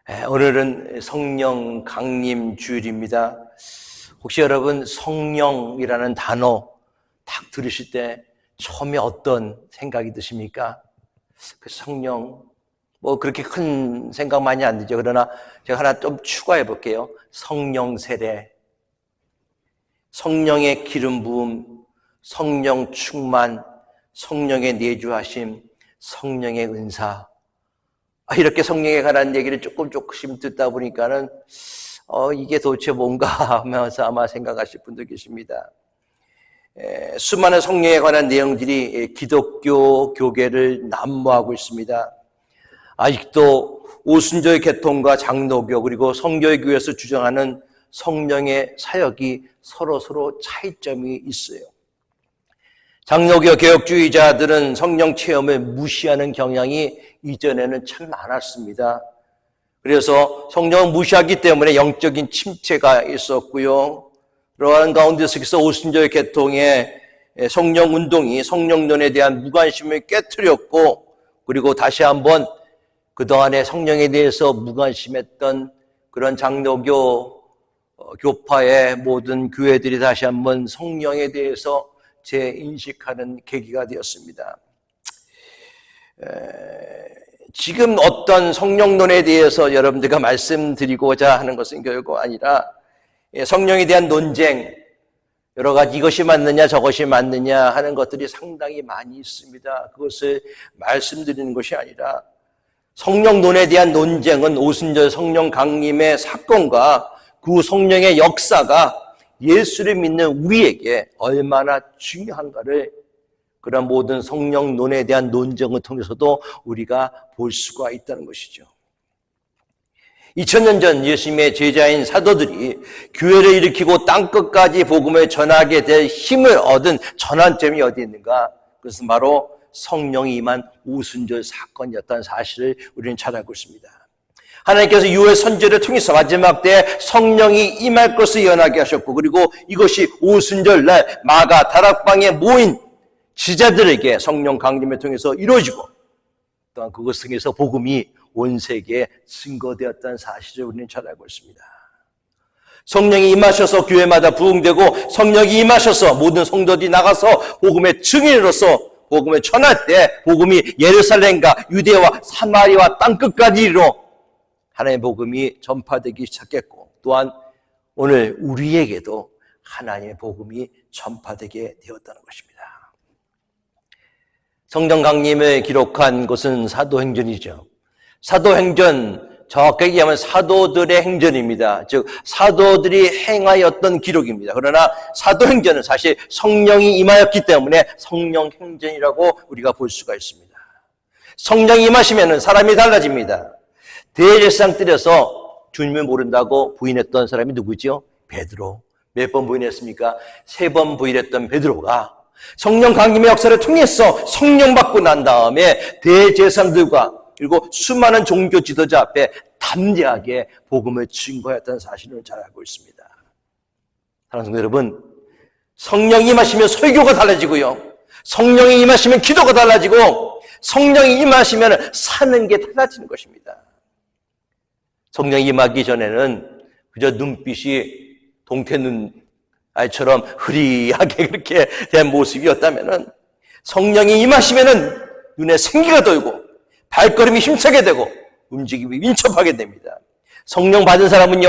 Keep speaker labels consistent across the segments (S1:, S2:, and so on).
S1: 오늘은 성령 강림 주일입니다. 혹시 여러분 성령이라는 단어 딱 들으실 때 처음에 어떤 생각이 드십니까? 그 성령, 그렇게 큰 생각 많이 안 들죠. 그러나 제가 하나 좀 추가해 볼게요. 성령 세례, 성령의 기름 부음, 성령 충만, 성령의 내주하심, 성령의 은사. 이렇게 성령에 관한 얘기를 조금씩 듣다 보니까는 이게 도대체 뭔가 하면서 아마 생각하실 분도 계십니다. 수많은 성령에 관한 내용들이 기독교 교계를 난무하고 있습니다. 아직도 오순절 계통과 장로교 그리고 성결교에서 주장하는 성령의 사역이 서로 차이점이 있어요. 장로교 개혁주의자들은 성령 체험을 무시하는 경향이 이전에는 참 많았습니다. 그래서 성령을 무시하기 때문에 영적인 침체가 있었고요. 그러한 가운데서 오순절 계통의 성령 운동이 성령론에 대한 무관심을 깨트렸고, 그리고 다시 한번 그동안에 성령에 대해서 무관심했던 그런 장로교 교파의 모든 교회들이 다시 한번 성령에 대해서 재인식하는 계기가 되었습니다. 지금 어떤 성령론에 대해서 여러분들과 말씀드리고자 하는 것은 결국 아니라 성령에 대한 논쟁, 여러 가지 이것이 맞느냐 저것이 맞느냐 하는 것들이 상당히 많이 있습니다. 그것을 말씀드리는 것이 아니라 성령론에 대한 논쟁은 오순절 성령 강림의 사건과 그 성령의 역사가 예수를 믿는 우리에게 얼마나 중요한가를 그런 모든 성령론에 대한 논쟁을 통해서도 우리가 볼 수가 있다는 것이죠. 2000년 전 예수님의 제자인 사도들이 교회를 일으키고 땅끝까지 복음을 전하게 될 힘을 얻은 전환점이 어디 있는가? 그것은 바로 성령이 임한 오순절 사건이었다는 사실을 우리는 잘 알고 있습니다. 하나님께서 유월 선지자를 통해서 마지막 때에 성령이 임할 것을 예언하게 하셨고, 그리고 이것이 오순절 날 마가 다락방에 모인 지자들에게 성령 강림을 통해서 이루어지고, 또한 그것을 통해서 복음이 온 세계에 증거되었다는 사실을 우리는 잘 알고 있습니다. 성령이 임하셔서 교회마다 부흥되고, 성령이 임하셔서 모든 성도들이 나가서 복음의 증인으로서 복음을 전할 때 복음이 예루살렘과 유대와 사마리아 땅끝까지 이르러 하나님의 복음이 전파되기 시작했고, 또한 오늘 우리에게도 하나님의 복음이 전파되게 되었다는 것입니다. 성령 강림을 기록한 것은 사도행전이죠. 사도행전, 정확하게 얘기하면 사도들의 행전입니다. 즉 사도들이 행하였던 기록입니다. 그러나 사도행전은 사실 성령이 임하였기 때문에 성령행전이라고 우리가 볼 수가 있습니다. 성령이 임하시면 사람이 달라집니다. 대제사장 들여서 주님을 모른다고 부인했던 사람이 누구죠? 베드로. 몇 번 부인했습니까? 3번 부인했던 베드로가 성령 강림의 역사를 통해서 성령 받고 난 다음에 대제사장들과 그리고 수많은 종교 지도자 앞에 담대하게 복음을 증거했다는 사실을 잘 알고 있습니다. 사랑하는 성도 여러분, 성령이 임하시면 설교가 달라지고요, 성령이 임하시면 기도가 달라지고, 성령이 임하시면 사는 게 달라지는 것입니다. 성령이 임하기 전에는 그저 눈빛이 동태눈 알처럼 흐리하게 그렇게 된 모습이었다면은, 성령이 임하시면은 눈에 생기가 돌고 발걸음이 힘차게 되고 움직임이 민첩하게 됩니다. 성령 받은 사람은요,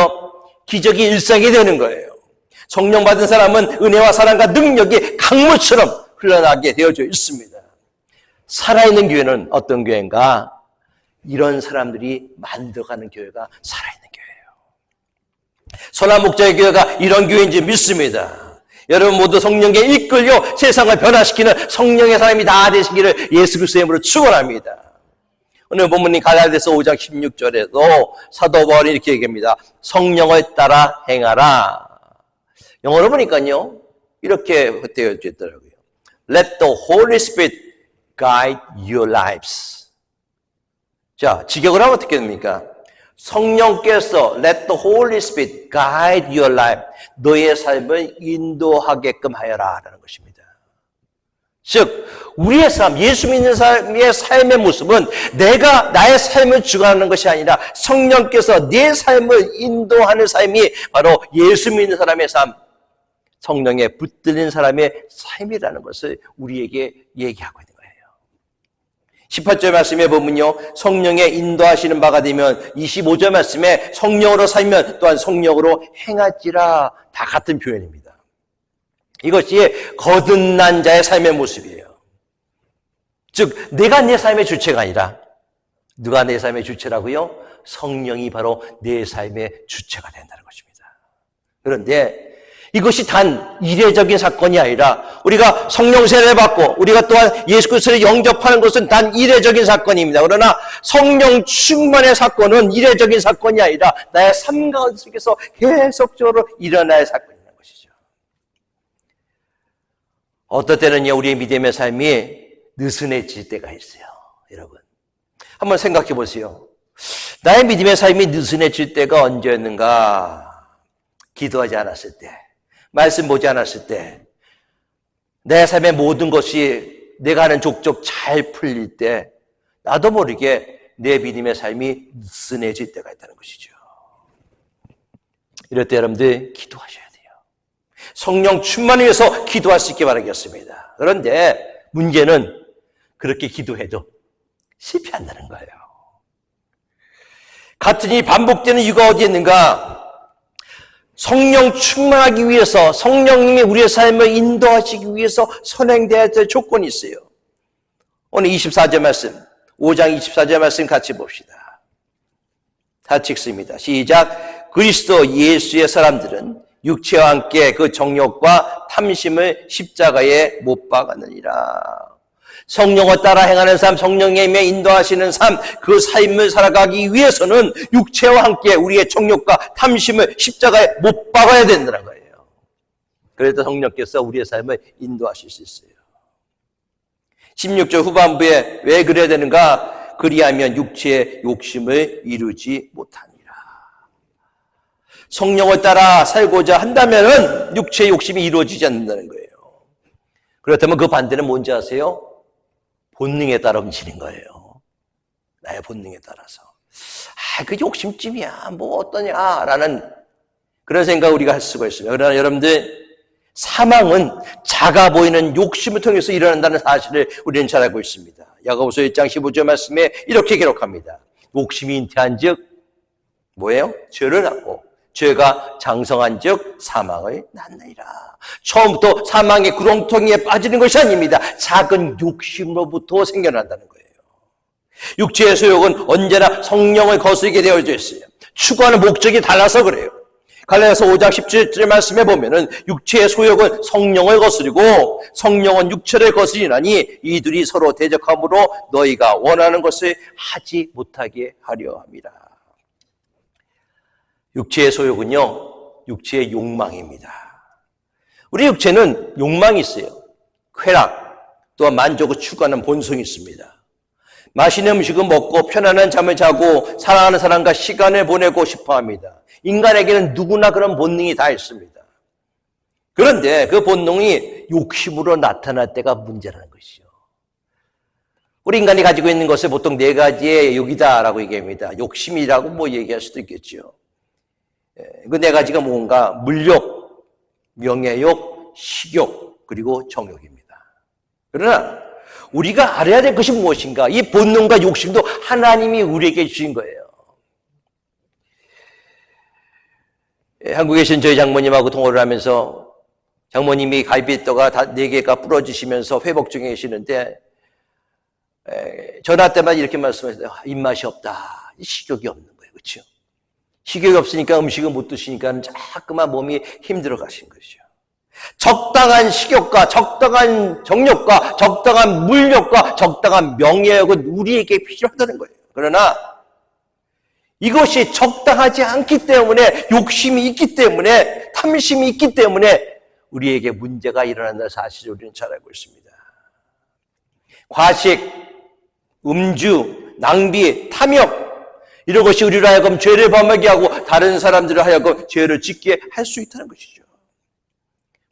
S1: 기적이 일상이 되는 거예요. 성령 받은 사람은 은혜와 사랑과 능력이 강물처럼 흘러나게 되어져 있습니다. 살아있는 교회는 어떤 교회인가? 이런 사람들이 만들어가는 교회가 살아있는 교회예요. 선한 목자의 교회가 이런 교회인지 믿습니다. 여러분 모두 성령에 이끌려 세상을 변화시키는 성령의 사람이 다 되시기를 예수 그리스도의 이름으로 축원합니다. 오늘 본문인 갈라디아서 5장 16절에도 사도 바울이 이렇게 얘기합니다. 성령을 따라 행하라. 영어로 보니까요, 이렇게 되어져 있더라고요. Let the Holy Spirit guide your lives. 자, 직역을 하면 어떻게 됩니까? 성령께서 Let the Holy Spirit guide your life. 너의 삶을 인도하게끔 하여라 라는 것입니다. 즉 우리의 삶, 예수 믿는 사람의 삶의 모습은 내가 나의 삶을 주관하는 것이 아니라 성령께서 내 삶을 인도하는 삶이 바로 예수 믿는 사람의 삶, 성령에 붙들린 사람의 삶이라는 것을 우리에게 얘기하고 있는 거예요. 18절 말씀에 보면요, 성령의 인도하시는 바가 되면 25절 말씀에 성령으로 살면 또한 성령으로 행할지라, 다 같은 표현입니다. 이것이 거듭난 자의 삶의 모습이에요. 즉 내가 내 삶의 주체가 아니라 누가 내 삶의 주체라고요? 성령이 바로 내 삶의 주체가 된다는 것입니다. 그런데 이것이 단 이례적인 사건이 아니라 우리가 성령 세례를 받고 우리가 또한 예수 그리스도를 영접하는 것은 단 이례적인 사건입니다. 그러나 성령 충만의 사건은 이례적인 사건이 아니라 나의 삶 가운데서 계속적으로 일어나야 사건이라는 것이죠. 어떨 때는요, 우리의 믿음의 삶이 느슨해질 때가 있어요. 여러분 한번 생각해 보세요. 나의 믿음의 삶이 느슨해질 때가 언제였는가? 기도하지 않았을 때, 말씀 보지 않았을 때, 내 삶의 모든 것이 내가 하는 족족 잘 풀릴 때 나도 모르게 내 믿음의 삶이 느슨해질 때가 있다는 것이죠. 이럴 때 여러분들 기도하셔야 돼요. 성령 충만을 위해서 기도할 수 있게 바라겠습니다. 그런데 문제는 그렇게 기도해도 실패한다는 거예요. 같은 일이 반복되는 이유가 어디에 있는가? 성령 충만하기 위해서, 성령님이 우리의 삶을 인도하시기 위해서 선행되어야 될 조건이 있어요. 오늘 24절 말씀, 5장 24절 말씀 같이 봅시다. 같이 읽습니다. 시작. 그리스도 예수의 사람들은 육체와 함께 그 정욕과 탐심을 십자가에 못 박았느니라. 성령을 따라 행하는 삶, 성령님의 인도하시는 삶, 그 삶을 살아가기 위해서는 육체와 함께 우리의 정욕과 탐심을 십자가에 못 박아야 된다는 거예요. 그래서 성령께서 우리의 삶을 인도하실 수 있어요. 16절 후반부에 왜 그래야 되는가? 그리하면 육체의 욕심을 이루지 못하니라. 성령을 따라 살고자 한다면은 육체의 욕심이 이루어지지 않는다는 거예요. 그렇다면 그 반대는 뭔지 아세요? 본능에 따라 움직이는 거예요. 나의 본능에 따라서. 그 욕심쯤이야. 뭐 어떠냐. 라는 그런 생각을 우리가 할 수가 있습니다. 그러나 여러분들, 사망은 작아 보이는 욕심을 통해서 일어난다는 사실을 우리는 잘 알고 있습니다. 야고보서 1장 15절 말씀에 이렇게 기록합니다. 욕심이 잉태한 즉 뭐예요? 죄를 낳고 죄가 장성한 즉 사망을 낳느니라. 처음부터 사망의 구렁텅이에 빠지는 것이 아닙니다. 작은 욕심으로부터 생겨난다는 거예요. 육체의 소욕은 언제나 성령을 거스르게 되어져 있어요. 추구하는 목적이 달라서 그래요. 갈라디아서 5장 17절 말씀에 보면은 육체의 소욕은 성령을 거스르고 성령은 육체를 거스리나니 이들이 서로 대적함으로 너희가 원하는 것을 하지 못하게 하려 함이라. 육체의 소욕은요, 육체의 욕망입니다. 우리 육체는 욕망이 있어요. 쾌락, 또한 만족을 추구하는 본성이 있습니다. 맛있는 음식을 먹고 편안한 잠을 자고 사랑하는 사람과 시간을 보내고 싶어 합니다. 인간에게는 누구나 그런 본능이 다 있습니다. 그런데 그 본능이 욕심으로 나타날 때가 문제라는 것이죠. 우리 인간이 가지고 있는 것을 보통 네 가지의 욕이다라고 얘기합니다. 욕심이라고 뭐 얘기할 수도 있겠죠. 그 네 가지가 뭔가? 물욕, 명예욕, 식욕, 그리고 정욕입니다. 그러나 우리가 알아야 될 것이 무엇인가? 이 본능과 욕심도 하나님이 우리에게 주신 거예요. 한국에 계신 저희 장모님하고 통화를 하면서 장모님이 갈비뼈가 다 4개가 부러지시면서 회복 중에 계시는데 전화 때마다 이렇게 말씀하셨어요. 입맛이 없다. 식욕이 없는 거예요. 그렇죠? 식욕이 없으니까 음식을 못 드시니까 자꾸만 몸이 힘들어 가신 것이죠. 적당한 식욕과 적당한 정욕과 적당한 물욕과 적당한 명예욕은 우리에게 필요하다는 거예요. 그러나 이것이 적당하지 않기 때문에, 욕심이 있기 때문에, 탐심이 있기 때문에 우리에게 문제가 일어난다는 사실을 우리는 잘 알고 있습니다. 과식, 음주, 낭비, 탐욕, 이런 것이 우리로 하여금 죄를 범하게 하고 다른 사람들을 하여금 죄를 짓게 할 수 있다는 것이죠.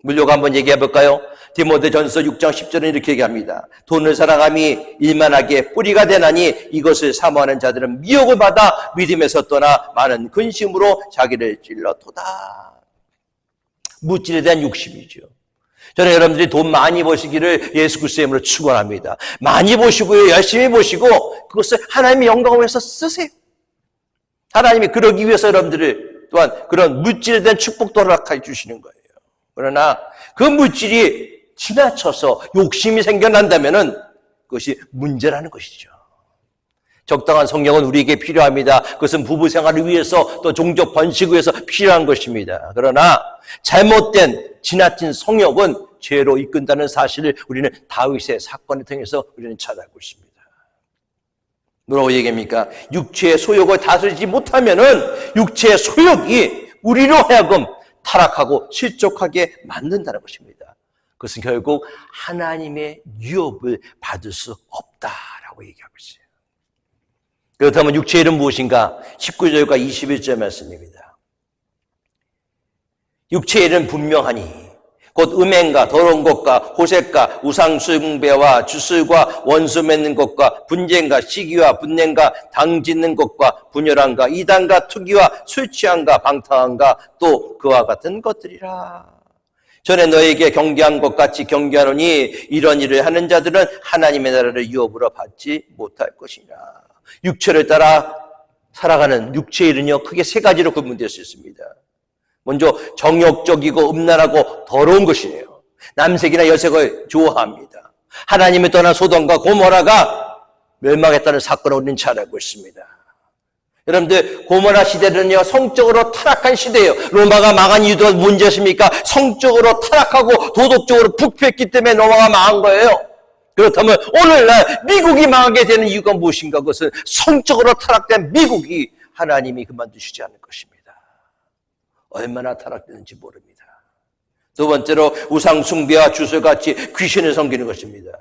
S1: 물욕 한번 얘기해 볼까요? 디모데전서 6장 10절은 이렇게 얘기합니다. 돈을 사랑함이 일만하게 뿌리가 되나니 이것을 사모하는 자들은 미혹을 받아 믿음에서 떠나 많은 근심으로 자기를 찔러도다. 물질에 대한 욕심이죠. 저는 여러분들이 돈 많이 버시기를 예수 그리스도의 이름으로 축원합니다. 많이 버시고요, 열심히 버시고 그것을 하나님의 영광을 위해서 쓰세요. 하나님이 그러기 위해서 여러분들을 또한 그런 물질에 대한 축복도 허락해 주시는 거예요. 그러나 그 물질이 지나쳐서 욕심이 생겨난다면은 그것이 문제라는 것이죠. 적당한 성령은 우리에게 필요합니다. 그것은 부부 생활을 위해서 또 종족 번식을 위해서 필요한 것입니다. 그러나 잘못된 지나친 성욕은 죄로 이끈다는 사실을 우리는 다윗의 사건을 통해서 우리는 잘 알고 있습니다. 뭐라고 얘기합니까? 육체의 소욕을 다스리지 못하면은 육체의 소욕이 우리로 하여금 타락하고 실족하게 만든다는 것입니다. 그것은 결국 하나님의 유업을 받을 수 없다라고 얘기하고 있어요. 그렇다면 육체의 일은 무엇인가? 19절과 21절 말씀입니다. 육체의 일은 분명하니 곧 음행과 더러운 것과 호색과 우상숭배와 주술과 원수 맺는 것과 분쟁과 시기와 분냄과 당짓는 것과 분열함과 이단과 투기와 술취함과 방탕함과 또 그와 같은 것들이라. 전에 너에게 경계한 것 같이 경계하노니 이런 일을 하는 자들은 하나님의 나라를 유업으로 받지 못할 것이라. 육체를 따라 살아가는 육체의 일은요, 크게 세 가지로 구분될 수 있습니다. 먼저 정욕적이고 음란하고 더러운 것이에요. 남색이나 여색을 좋아합니다. 하나님을 떠난 소돔과 고모라가 멸망했다는 사건을 우리는 잘 알고 있습니다. 여러분들, 고모라 시대는요, 성적으로 타락한 시대예요. 로마가 망한 이유도 문제십니까? 성적으로 타락하고 도덕적으로 부패했기 때문에 로마가 망한 거예요. 그렇다면 오늘날 미국이 망하게 되는 이유가 무엇인가? 그것은 성적으로 타락된 미국이 하나님이 그만두시지 않을 것입니다. 얼마나 타락되는지 모릅니다. 두 번째로 우상숭배와 주술같이 귀신을 섬기는 것입니다.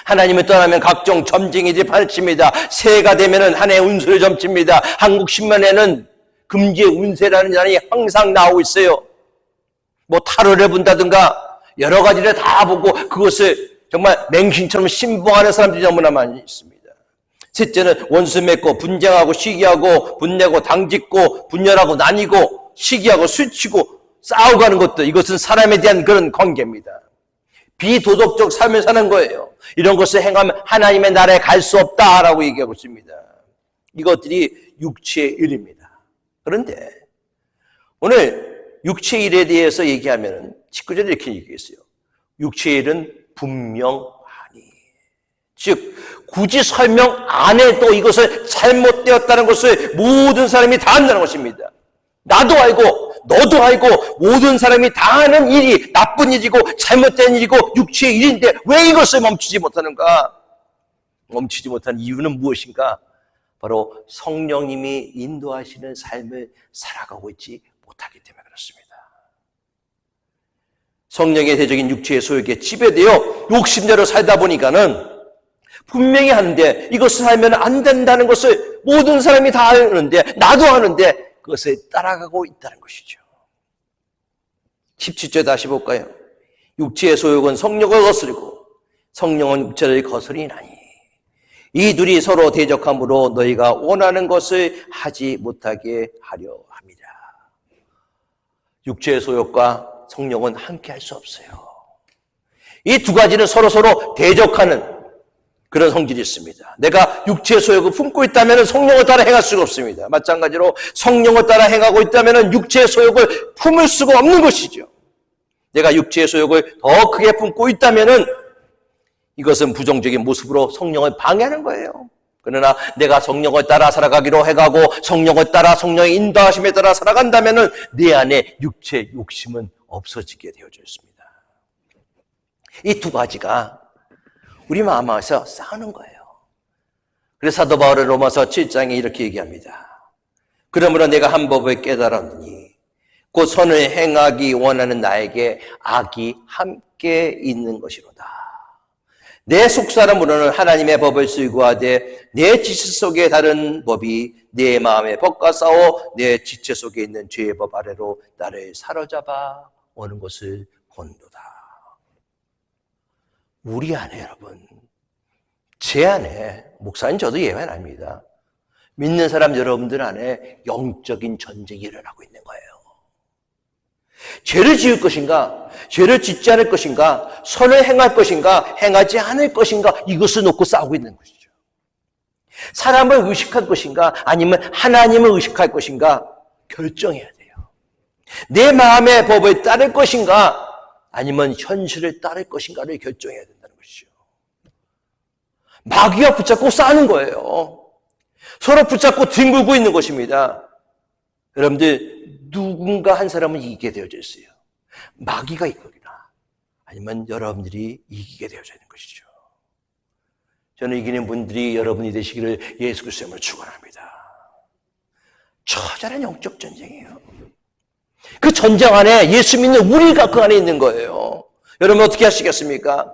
S1: 하나님을 떠나면 각종 점쟁이들이 파헤칩니다. 새해가 되면 한 해 운수를 점칩니다. 한국 신문에는 금지의 운세라는 단이 항상 나오고 있어요. 뭐 타로를 본다든가 여러 가지를 다 보고 그것을 정말 맹신처럼 신봉하는 사람들이 너무나 많이 있습니다. 셋째는 원수 맺고 분쟁하고 시기하고 분내고 당짓고 분열하고 나뉘고 시기하고 술취고 싸우고 하는 것들, 이것은 사람에 대한 그런 관계입니다. 비도덕적 삶을 사는 거예요. 이런 것을 행하면 하나님의 나라에 갈 수 없다라고 얘기하고 있습니다. 이것들이 육체의 일입니다. 그런데 오늘 육체의 일에 대해서 얘기하면 19절에 이렇게 얘기했어요. 육체의 일은 분명하니. 즉 굳이 설명 안 해도 이것을 잘못되었다는 것을 모든 사람이 다 안다는 것입니다. 나도 알고 너도 알고 모든 사람이 다 아는 일이 나쁜 일이고 잘못된 일이고 육체의 일인데 왜 이것을 멈추지 못하는가? 멈추지 못한 이유는 무엇인가? 바로 성령님이 인도하시는 삶을 살아가고 있지 못하기 때문에 그렇습니다. 성령의 대적인 육체의 소욕에 지배되어 욕심대로 살다 보니까는 분명히 하는데 이것을 하면 안 된다는 것을 모든 사람이 다 아는데 나도 아는데 그것을 따라가고 있다는 것이죠. 17절 다시 볼까요? 육체의 소욕은 성령을 거스르고 성령은 육체를 거스리나니 이 둘이 서로 대적함으로 너희가 원하는 것을 하지 못하게 하려 합니다. 육체의 소욕과 성령은 함께 할 수 없어요. 이 두 가지는 서로 대적하는 그런 성질이 있습니다. 내가 육체의 소욕을 품고 있다면 성령을 따라 행할 수가 없습니다. 마찬가지로 성령을 따라 행하고 있다면 육체의 소욕을 품을 수가 없는 것이죠. 내가 육체의 소욕을 더 크게 품고 있다면 이것은 부정적인 모습으로 성령을 방해하는 거예요. 그러나 내가 성령을 따라 살아가기로 해가고 성령을 따라 성령의 인도하심에 따라 살아간다면 내 안에 육체의 욕심은 없어지게 되어져 있습니다. 이 두 가지가 우리 마음 안에서 싸우는 거예요. 그래서 사도 바울은 로마서 7장에 이렇게 얘기합니다. 그러므로 내가 한 법을 깨달았느니 곧 선을 행하기 원하는 나에게 악이 함께 있는 것이로다. 내 속사람으로는 하나님의 법을 슬고하되 내 지체 속에 다른 법이 내 마음의 법과 싸워 내 지체 속에 있는 죄의 법 아래로 나를 사로잡아 오는 것을 본도다. 우리 안에 여러분, 제 안에, 목사님 저도 예외는 아닙니다. 믿는 사람 여러분들 안에 영적인 전쟁이 일어나고 있는 거예요. 죄를 지을 것인가, 죄를 짓지 않을 것인가, 선을 행할 것인가, 행하지 않을 것인가, 이것을 놓고 싸우고 있는 것이죠. 사람을 의식할 것인가, 아니면 하나님을 의식할 것인가, 결정해야 돼요. 내 마음의 법을 따를 것인가, 아니면 현실을 따를 것인가를 결정해야 된다는 것이죠. 마귀와 붙잡고 싸우는 거예요. 서로 붙잡고 뒹굴고 있는 것입니다. 여러분들, 누군가 한 사람은 이기게 되어져 있어요. 마귀가 이거구나. 아니면 여러분들이 이기게 되어져 있는 것이죠. 저는 이기는 분들이 여러분이 되시기를 예수 그리스도로 축원합니다. 처절한 영적 전쟁이에요. 그 전쟁 안에 예수 믿는 우리가 그 안에 있는 거예요. 여러분 어떻게 하시겠습니까?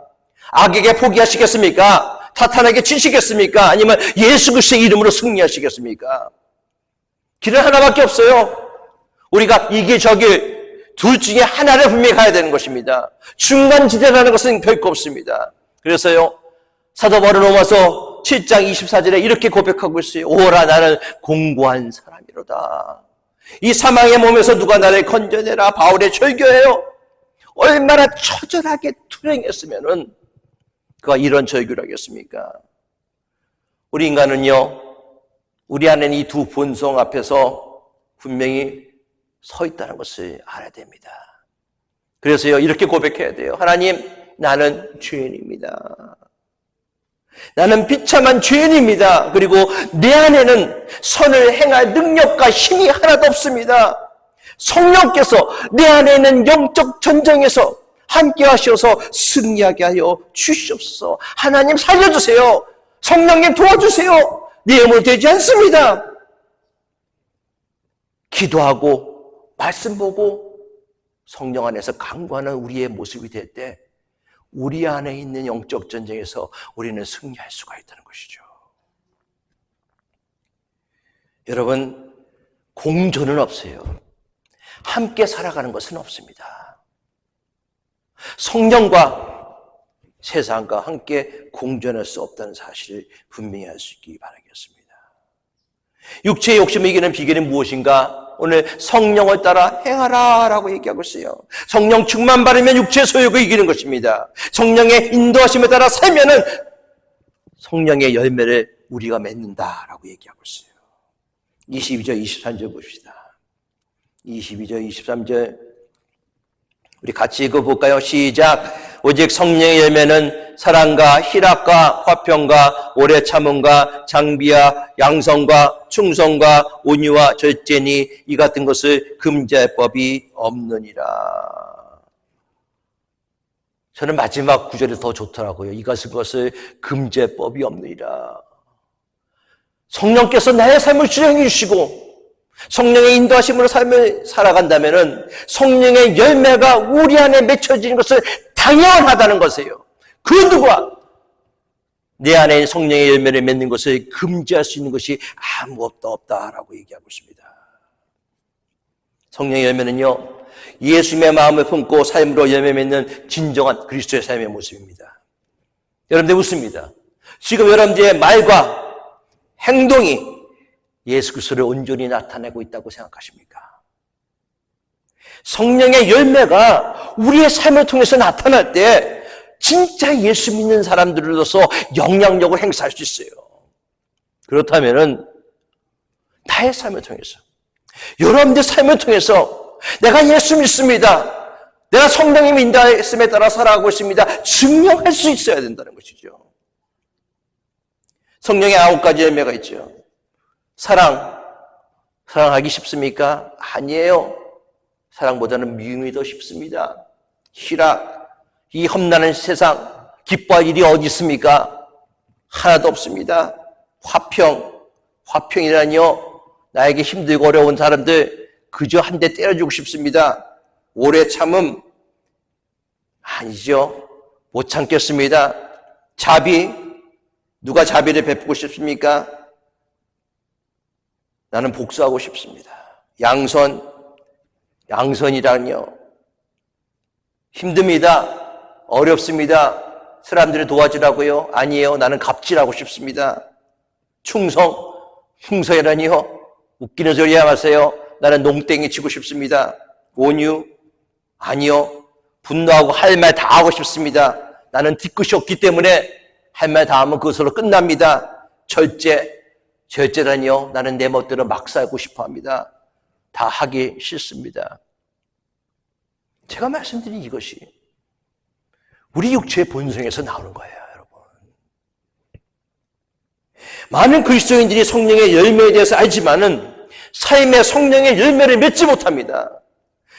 S1: 악에게 포기하시겠습니까? 사탄에게 치시겠습니까? 아니면 예수 그리스도의 이름으로 승리하시겠습니까? 길은 하나밖에 없어요. 우리가 이게 저게 둘 중에 하나를 분명히 가야 되는 것입니다. 중간지대라는 것은 결코 없습니다. 그래서요, 사도 바울은 로마서 7장 24절에 이렇게 고백하고 있어요. 오라 나는 공고한 사람이로다. 이 사망의 몸에서 누가 나를 건져내라. 바울의 절규예요. 얼마나 처절하게 투쟁했으면은 그가 이런 절규를 하겠습니까? 우리 인간은요, 우리 안에는 이 두 본성 앞에서 분명히 서 있다는 것을 알아야 됩니다. 그래서요, 이렇게 고백해야 돼요. 하나님, 나는 죄인입니다. 나는 비참한 죄인입니다. 그리고 내 안에는 선을 행할 능력과 힘이 하나도 없습니다. 성령께서 내 안에 있는 영적 전쟁에서 함께 하셔서 승리하게 하여 주시옵소서. 하나님 살려주세요. 성령님 도와주세요. 내 힘으로 되지 않습니다. 기도하고 말씀 보고 성령 안에서 강구하는 우리의 모습이 될 때 우리 안에 있는 영적 전쟁에서 우리는 승리할 수가 있다는 것이죠. 여러분, 공존은 없어요. 함께 살아가는 것은 없습니다. 성령과 세상과 함께 공존할 수 없다는 사실을 분명히 알 수 있기 바라겠습니다. 육체의 욕심을 이기는 비결이 무엇인가? 오늘 성령을 따라 행하라 라고 얘기하고 있어요. 성령 충만 받으면 육체의 소욕을 이기는 것입니다. 성령의 인도하심에 따라 살면은 성령의 열매를 우리가 맺는다라고 얘기하고 있어요. 22절, 23절 봅시다. 22절, 23절 우리 같이 읽어볼까요? 시작! 오직 성령의 열매는 사랑과 희락과 화평과 오래 참음과 장비와 양성과 충성과 온유와 절제니 이 같은 것을 금지할 법이 없느니라. 저는 마지막 구절이 더 좋더라고요. 이 같은 것을 금지할 법이 없느니라. 성령께서 나의 삶을 주장해 주시고 성령의 인도하심으로 삶을 살아간다면 성령의 열매가 우리 안에 맺혀지는 것은 당연하다는 것이에요. 그 누구와 내 안에 성령의 열매를 맺는 것을 금지할 수 있는 것이 아무것도 없다라고 얘기하고 있습니다. 성령의 열매는요, 예수님의 마음을 품고 삶으로 열매 맺는 진정한 그리스도의 삶의 모습입니다. 여러분들 묻습니다. 지금 여러분들의 말과 행동이 예수 그리스도를 온전히 나타내고 있다고 생각하십니까? 성령의 열매가 우리의 삶을 통해서 나타날 때 진짜 예수 믿는 사람들로서 영향력을 행사할 수 있어요. 그렇다면은 나의 삶을 통해서, 여러분들 삶을 통해서 내가 예수 믿습니다. 내가 성령님의 인도하심에 따라 살아가고 있습니다. 증명할 수 있어야 된다는 것이죠. 성령의 9가지 열매가 있죠. 사랑하기 쉽습니까? 아니에요. 사랑보다는 미움이 더 쉽습니다. 희락, 이 험난한 세상 기뻐할 일이 어디 있습니까? 하나도 없습니다. 화평이라니요, 나에게 힘들고 어려운 사람들 그저 한 대 때려주고 싶습니다. 오래 참음, 아니죠. 못 참겠습니다. 자비, 누가 자비를 베푸고 싶습니까? 나는 복수하고 싶습니다. 양선이라뇨, 힘듭니다. 어렵습니다. 사람들을 도와주라고요? 아니에요. 나는 갑질하고 싶습니다. 충성, 충성이라니요? 웃기는 소리 하세요. 나는 농땡이 치고 싶습니다. 온유? 아니요. 분노하고 할 말 다 하고 싶습니다. 나는 뒤끝이 없기 때문에 할 말 다 하면 그것으로 끝납니다. 절제라니요? 나는 내 멋대로 막 살고 싶어 합니다. 다 하기 싫습니다. 제가 말씀드린 이것이 우리 육체의 본성에서 나오는 거예요, 여러분. 많은 그리스도인들이 성령의 열매에 대해서 알지만은 삶의 성령의 열매를 맺지 못합니다.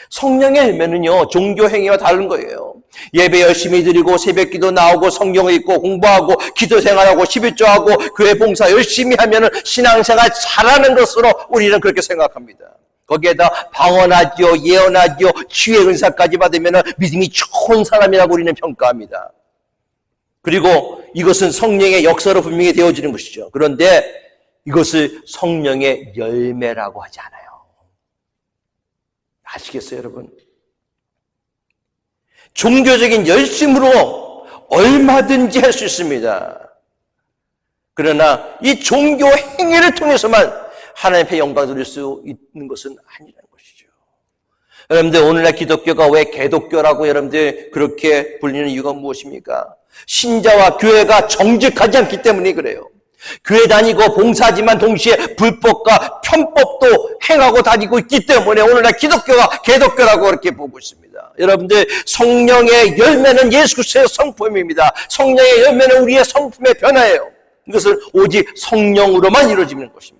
S1: 성령의 열매는요, 종교 행위와 다른 거예요. 예배 열심히 드리고 새벽기도 나오고 성경을 읽고 공부하고 기도 생활하고 11조하고 교회 봉사 열심히 하면은 신앙생활 잘하는 것으로 우리는 그렇게 생각합니다. 거기에다 방언하지요, 예언하지요, 치유의 은사까지 받으면 믿음이 좋은 사람이라고 우리는 평가합니다. 그리고 이것은 성령의 역사로 분명히 되어지는 것이죠. 그런데 이것을 성령의 열매라고 하지 않아요. 아시겠어요, 여러분? 종교적인 열심으로 얼마든지 할 수 있습니다. 그러나 이 종교 행위를 통해서만 하나님 앞에 영광 돌릴 수 있는 것은 아니라는 것이죠. 여러분들, 오늘날 기독교가 왜 개독교라고 여러분들 그렇게 불리는 이유가 무엇입니까? 신자와 교회가 정직하지 않기 때문에 그래요. 교회 다니고 봉사하지만 동시에 불법과 편법도 행하고 다니고 있기 때문에 오늘날 기독교가 개독교라고 그렇게 보고 있습니다. 여러분들, 성령의 열매는 예수 그리스도의 성품입니다. 성령의 열매는 우리의 성품의 변화예요. 이것은 오직 성령으로만 이루어지는 것입니다.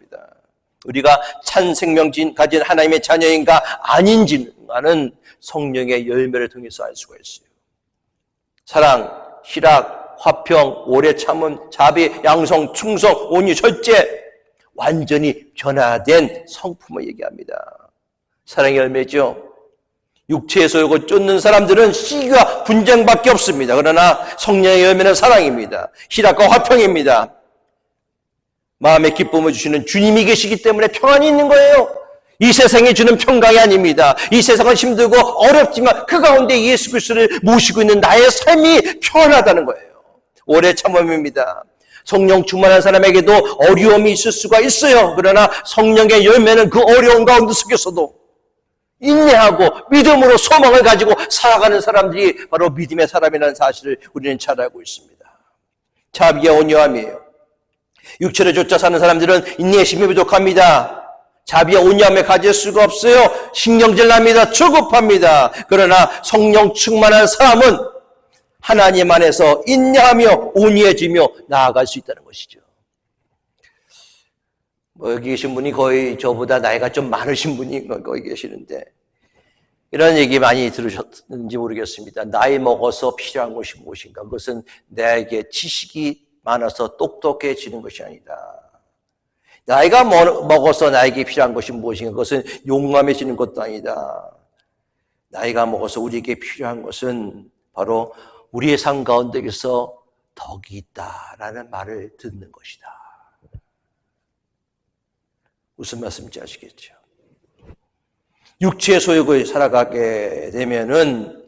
S1: 우리가 찬 생명 가진 하나님의 자녀인가 아닌지는 성령의 열매를 통해서 알 수가 있어요. 사랑, 희락, 화평, 오래 참음, 자비, 양성, 충성, 온유, 절제, 완전히 변화된 성품을 얘기합니다. 사랑의 열매죠. 육체에서 이거 쫓는 사람들은 시기와 분쟁밖에 없습니다. 그러나 성령의 열매는 사랑입니다. 희락과 화평입니다. 마음의 기쁨을 주시는 주님이 계시기 때문에 평안이 있는 거예요. 이 세상이 주는 평강이 아닙니다. 이 세상은 힘들고 어렵지만 그 가운데 예수 그리스도를 모시고 있는 나의 삶이 평안하다는 거예요. 오래 참음입니다. 성령 충만한 사람에게도 어려움이 있을 수가 있어요. 그러나 성령의 열매는 그 어려운 가운데 속에서도 인내하고 믿음으로 소망을 가지고 살아가는 사람들이 바로 믿음의 사람이라는 사실을 우리는 잘 알고 있습니다. 자비와 온유함이에요. 육체를 쫓아 사는 사람들은 인내의 힘이 부족합니다. 자비와 온유함을 가질 수가 없어요. 신경질 납니다. 조급합니다. 그러나 성령 충만한 사람은 하나님 안에서 인내하며 온유해지며 나아갈 수 있다는 것이죠. 여기 계신 분이 거의 저보다 나이가 좀 많으신 분이 거기 계시는데 이런 얘기 많이 들으셨는지 모르겠습니다. 나이 먹어서 필요한 것이 무엇인가? 그것은 나에게 지식이 많아서 똑똑해지는 것이 아니다. 나이가 먹어서 나에게 필요한 것이 무엇인가? 그것은 용감해지는 것도 아니다. 나이가 먹어서 우리에게 필요한 것은 바로 우리의 삶 가운데에서 덕이 있다라는 말을 듣는 것이다. 무슨 말씀인지 아시겠죠? 육체의 소욕을 살아가게 되면은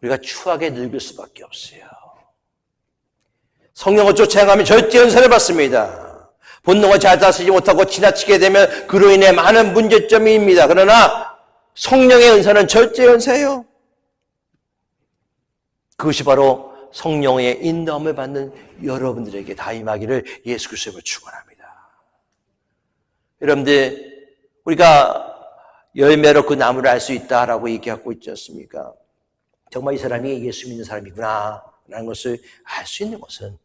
S1: 우리가 추하게 늙을 수밖에 없어요. 성령을 쫓아가면 절제 은사를 받습니다. 본능을 잘 다스리지 못하고 지나치게 되면 그로 인해 많은 문제점입니다. 그러나 성령의 은사는 절제 은사예요. 그것이 바로 성령의 인도함을 받는 여러분들에게 다 임하기를 예수 그리스도로 축원합니다. 여러분들, 우리가 열매로 그 나무를 알 수 있다라고 얘기하고 있지 않습니까? 정말 이 사람이 예수 믿는 사람이구나 라는 것을 알 수 있는 것은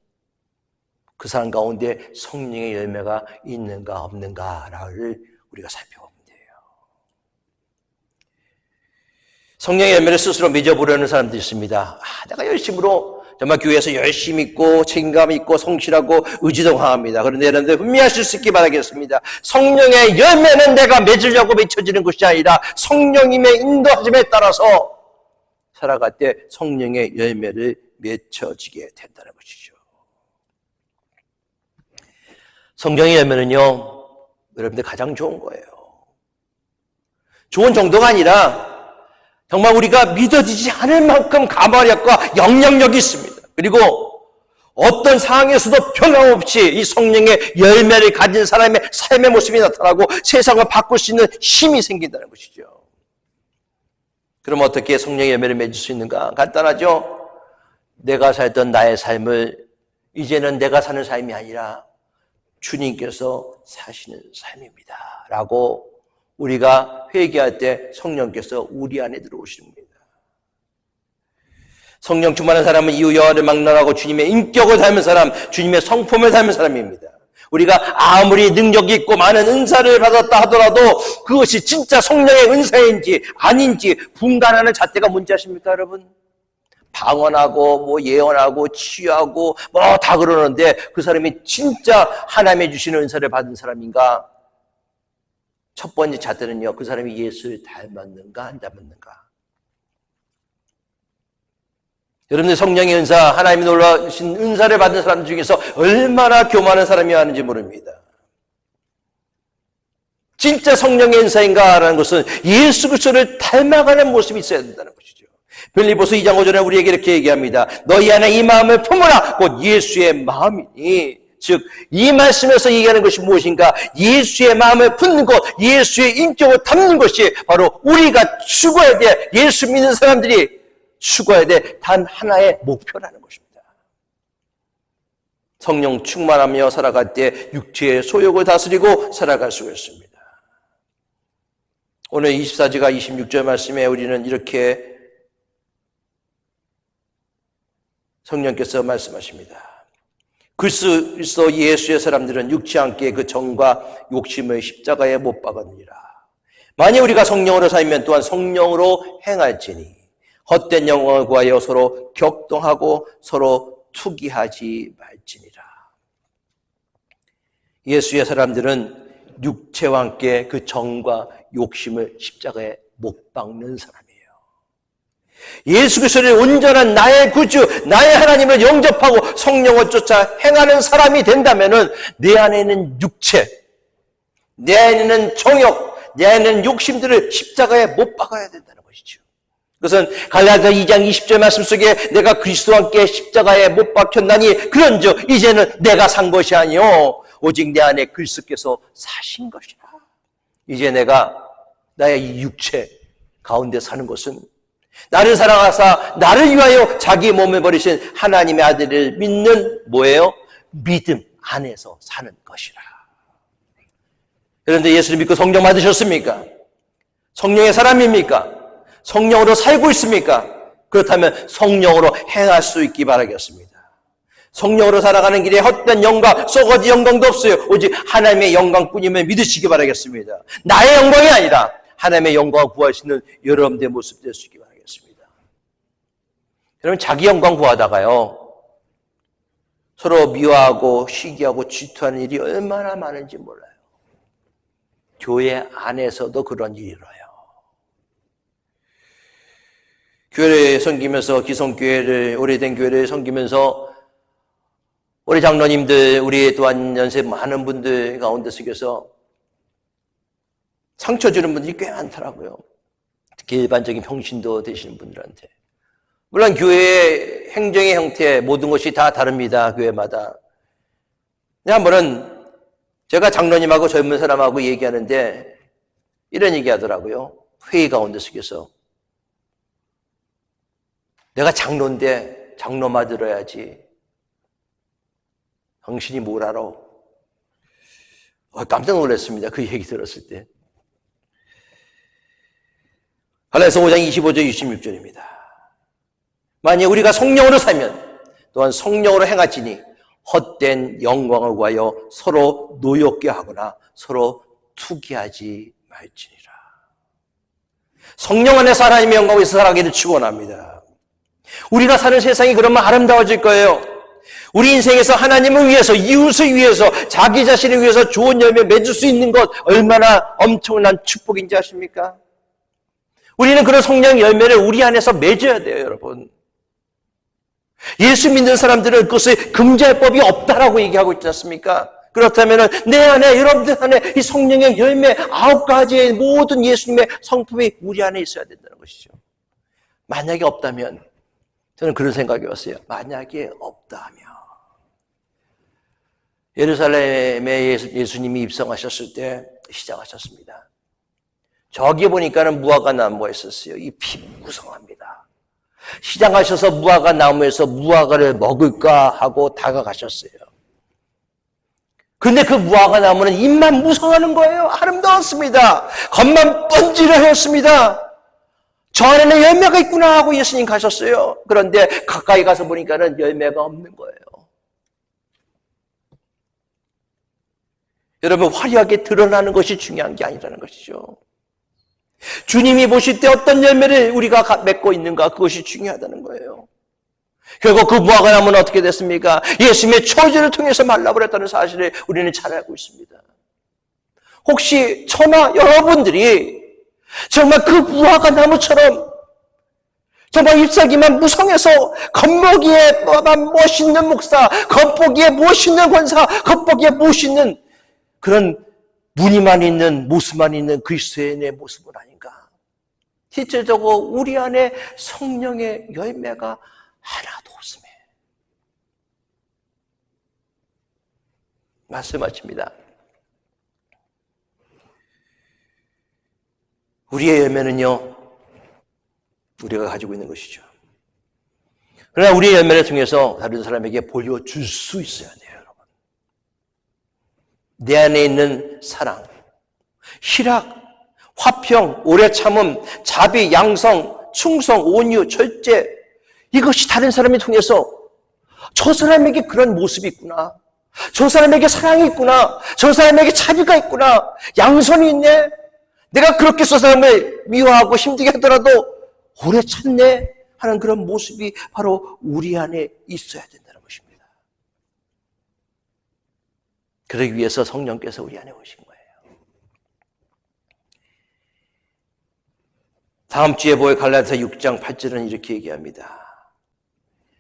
S1: 그 사람 가운데 성령의 열매가 있는가 없는가를 우리가 살펴보면 돼요. 성령의 열매를 스스로 맺어보려는 사람들이 있습니다. 내가 열심으로 정말 교회에서 열심히 있고 책임감 있고 성실하고 의지도 강합니다. 그런데 여러분들 분명하실 수 있게 바라겠습니다. 성령의 열매는 내가 맺으려고 맺혀지는 것이 아니라 성령님의 인도하심에 따라서 살아갈 때 성령의 열매를 맺혀지게 된다는 것이죠. 성령의 열매는요, 여러분들 가장 좋은 거예요. 좋은 정도가 아니라 정말 우리가 믿어지지 않을 만큼 가마력과 영향력이 있습니다. 그리고 어떤 상황에서도 변함없이 이 성령의 열매를 가진 사람의 삶의 모습이 나타나고 세상을 바꿀 수 있는 힘이 생긴다는 것이죠. 그럼 어떻게 성령의 열매를 맺을 수 있는가? 간단하죠. 내가 살던 나의 삶을 이제는 내가 사는 삶이 아니라 주님께서 사시는 삶입니다 라고 우리가 회개할 때 성령께서 우리 안에 들어오시는 겁니다. 성령 충만한 사람은 이후 여호와를 막론하고 주님의 인격을 닮은 사람, 주님의 성품을 닮은 사람입니다. 우리가 아무리 능력이 있고 많은 은사를 받았다 하더라도 그것이 진짜 성령의 은사인지 아닌지 분간하는 잣대가 뭔지 아십니까, 여러분? 방언하고 예언하고 치유하고 다 그러는데 그 사람이 진짜 하나님의 주시는 은사를 받은 사람인가? 첫 번째 잣대는요, 그 사람이 예수를 닮았는가 안 닮았는가? 여러분들 성령의 은사, 하나님이 놀라신 은사를 받은 사람 중에서 얼마나 교만한 사람이 많은지 모릅니다. 진짜 성령의 은사인가라는 것은 예수 그리스도를 닮아가는 모습이 있어야 된다는 것이죠. 빌립보서 2장 5절에 우리에게 이렇게 얘기합니다. 너희 안에 이 마음을 품으라 곧 예수의 마음이니. 즉 이 말씀에서 얘기하는 것이 무엇인가? 예수의 마음을 품는 것, 예수의 인격을 담는 것이 바로 우리가 추구해야 돼. 예수 믿는 사람들이 추구해야 돼. 단 하나의 목표라는 것입니다. 성령 충만하며 살아갈 때 육체의 소욕을 다스리고 살아갈 수 있습니다. 오늘 24절과 26절 말씀에 우리는 이렇게 성령께서 말씀하십니다. 그리스도 예수의 사람들은 육체 함께 그 정과 욕심을 십자가에 못 박았느니라. 만일 우리가 성령으로 살면 또한 성령으로 행할지니 헛된 영광을 구하여 서로 격동하고 서로 투기하지 말지니라. 예수의 사람들은 육체와 함께 그 정과 욕심을 십자가에 못 박는 사람이에요. 예수 그리스도를 온전한 나의 구주, 나의 하나님을 영접하고 성령을 쫓아 행하는 사람이 된다면은 내 안에 있는 육체, 내 안에 있는 정욕, 내 안에 있는 욕심들을 십자가에 못 박아야 된다는 것이죠. 그것은 갈라디아 2장 20절 말씀 속에 내가 그리스도와 함께 십자가에 못 박혔나니 그런즉 이제는 내가 산 것이 아니요 오직 내 안에 그리스도께서 사신 것이라. 이제 내가 나의 이 육체 가운데 사는 것은 나를 사랑하사 나를 위하여 자기 몸을 버리신 하나님의 아들을 믿는 뭐예요? 믿음 안에서 사는 것이라. 그런데 예수를 믿고 성령 받으셨습니까? 성령의 사람입니까? 성령으로 살고 있습니까? 그렇다면 성령으로 행할 수 있기 바라겠습니다. 성령으로 살아가는 길에 헛된 영광, 썩어진 영광도 없어요. 오직 하나님의 영광뿐임을 믿으시기 바라겠습니다. 나의 영광이 아니라 하나님의 영광을 구하시는 여러분들의 모습 될 수 있기 바라겠습니다. 여러분 자기 영광 구하다가요 서로 미워하고 시기하고 질투하는 일이 얼마나 많은지 몰라요. 교회 안에서도 그런 일이 일어나요. 교회를 섬기면서 기성교회를 오래된 교회를 섬기면서 우리 장로님들 우리 또한 연세 많은 분들 가운데 속에서 상처 주는 분들이 꽤 많더라고요. 특히 일반적인 평신도 되시는 분들한테. 물론 교회의 행정의 형태 모든 것이 다 다릅니다. 교회마다. 한 번은 제가 장로님하고 젊은 사람하고 얘기하는데 이런 얘기 하더라고요. 회의 가운데 속에서 내가 장로인데 장로만 들어야지. 당신이 뭘 알아? 깜짝 놀랐습니다. 그 얘기 들었을 때. 갈라디아서 5장 25절 26절입니다. 만약 우리가 성령으로 살면 또한 성령으로 행할지니 헛된 영광을 구하여 서로 노엽게 하거나 서로 투기하지 말지니라. 성령 안에서 하나님의 영광에서 살아가기를 축원합니다. 우리가 사는 세상이 그러면 아름다워질 거예요. 우리 인생에서 하나님을 위해서, 이웃을 위해서, 자기 자신을 위해서 좋은 열매 맺을 수 있는 것 얼마나 엄청난 축복인지 아십니까? 우리는 그런 성령 열매를 우리 안에서 맺어야 돼요, 여러분. 예수 믿는 사람들은 그것을 금지할 법이 없다라고 얘기하고 있지 않습니까? 그렇다면 내 안에, 여러분들 안에 이 성령의 열매 9가지의 모든 예수님의 성품이 우리 안에 있어야 된다는 것이죠. 만약에 없다면 저는 그런 생각이 왔어요. 만약에 없다면. 예루살렘에 예수님이 입성하셨을 때 시작하셨습니다. 저기 보니까는 무화과 나무가 있었어요. 잎이 무성합니다. 시장하셔서 무화과 나무에서 무화과를 먹을까 하고 다가가셨어요. 근데 그 무화과 나무는 잎만 무성하는 거예요. 아름다웠습니다. 겉만 번지르했습니다. 저 안에는 열매가 있구나 하고 예수님 가셨어요. 그런데 가까이 가서 보니까는 열매가 없는 거예요. 여러분, 화려하게 드러나는 것이 중요한 게 아니라는 것이죠. 주님이 보실 때 어떤 열매를 우리가 맺고 있는가, 그것이 중요하다는 거예요. 결국 그 무화과 나무는 어떻게 됐습니까? 예수님의 초절을 통해서 말라버렸다는 사실을 우리는 잘 알고 있습니다. 혹시 저나 여러분들이 정말 그 무화과 나무처럼 정말 잎사귀만 무성해서 겉보기에만 멋있는 목사, 겉보기에 멋있는 권사, 겉보기에 멋있는 그런 무늬만 있는, 모습만 있는 그리스도인의 모습은 아닌가? 실질적으로 우리 안에 성령의 열매가 하나도 없음에 말씀 마칩니다. 우리의 열매는요, 우리가 가지고 있는 것이죠. 그러나 우리의 열매를 통해서 다른 사람에게 보여줄 수 있어야 돼요, 여러분. 내 안에 있는 사랑, 희락, 화평, 오래 참음, 자비, 양성, 충성, 온유, 절제, 이것이 다른 사람을 통해서 저 사람에게 그런 모습이 있구나, 저 사람에게 사랑이 있구나, 저 사람에게 자비가 있구나, 양선이 있네, 내가 그렇게 저 사람을 미워하고 힘들게 하더라도 오래 참네 하는 그런 모습이 바로 우리 안에 있어야 된다는 것입니다. 그러기 위해서 성령께서 우리 안에 오신 거예요. 다음 주에 볼 갈라디아서 6장 8절은 이렇게 얘기합니다.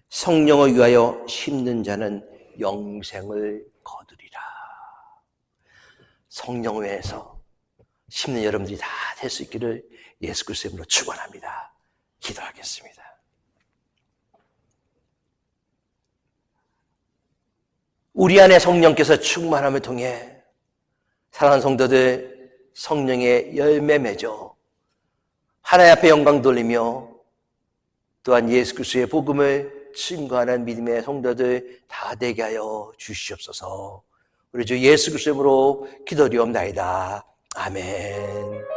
S1: 성령을 위하여 심는 자는 영생을 거두리라. 성령을 위해서 심는 여러분들이 다 될 수 있기를 예수 그리스도의 이름으로 축원합니다. 기도하겠습니다. 우리 안에 성령께서 충만함을 통해 사랑하는 성도들 성령의 열매 맺어 하나님 앞에 영광 돌리며 또한 예수 그리스도의 복음을 증거하는 믿음의 성도들 다 되게 하여 주시옵소서. 우리 주 예수 그리스도의 이름으로 기도드리옵나이다. 아멘.